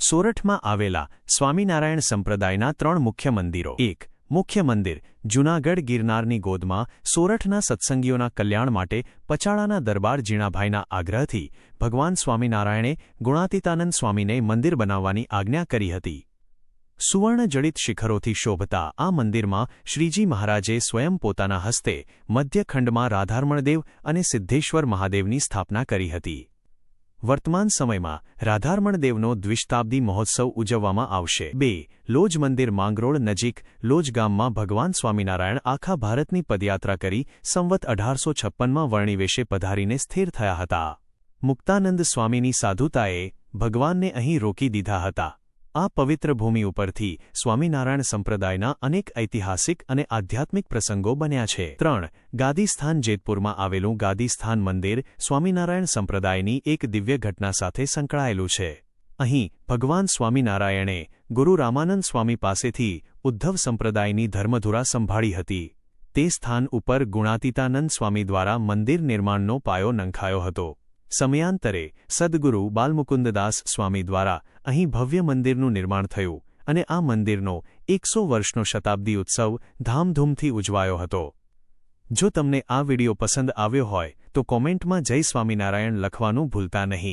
સોરઠમાં આવેલા સ્વામિનારાયણ સંપ્રદાયના 3 મુખ્ય મંદિરો। 1. મુખ્ય મંદિર જૂનાગઢ ગિરનારની ગોદમાં સોરઠના સત્સંગીઓના કલ્યાણ માટે પચાળાના દરબાર જીણાભાઈના આગ્રહથી ભગવાન સ્વામિનારાયણે ગુણાતીતાનંદ સ્વામીને મંદિર બનાવવાની આજ્ઞા કરી હતી। સુવર્ણજડિત શિખરોથી શોભતા આ મંદિરમાં શ્રીજી મહારાજે સ્વયં પોતાના હસ્તે મધ્યખંડમાં રાધારમણદેવ અને સિદ્ધેશ્વર મહાદેવની સ્થાપના કરી હતી। વર્તમાન સમયમાં રાધારમણદેવનો દ્વિશતાબ્દી મહોત્સવ ઉજવવામાં આવશે। 2. લોજ મંદિર માંગરોળ નજીક લોજ ગામમાં ભગવાન સ્વામિનારાયણ આખા ભારતની પદયાત્રા કરી સંવત 1856માં વર્ણિવેશે પધારીને સ્થિર થયા હતા। મુક્તાનંદ સ્વામીની સાધુતાએ ભગવાનને અહીં રોકી દીધા હતા। આ પવિત્ર ભૂમિ ઉપરથી સ્વામિનારાયણ સંપ્રદાયના અનેક ઐતિહાસિક અને આધ્યાત્મિક પ્રસંગો બન્યા છે। 3. ગાદીસ્થાન જેતપુરમાં આવેલું ગાદીસ્થાન મંદિર સ્વામિનારાયણ સંપ્રદાયની એક દિવ્ય ઘટના સાથે સંકળાયેલું છે। અહીં ભગવાન સ્વામિનારાયણે ગુરુ રામાનંદ સ્વામી પાસેથી ઉદ્ધવ સંપ્રદાયની ધર્મધુરા સંભાળી હતી। તે સ્થાન ઉપર ગુણાતીતાનંદ સ્વામી દ્વારા મંદિર નિર્માણનો પાયો નંખાયો હતો। સમયાંતરે સદ્ગુરુ બાલમુકુંદદાસ સ્વામી દ્વારા અહીં ભવ્ય મંદિરનું નિર્માણ થયું અને આ મંદિરનો 100 વર્ષનો શતાબ્દી ઉત્સવ ધામધૂમથી ઉજવાયો હતો। જો તમને આ વિડિયો પસંદ આવ્યો હોય તો કોમેન્ટમાં જય સ્વામિનારાયણ લખવાનું ભૂલતા નહીં।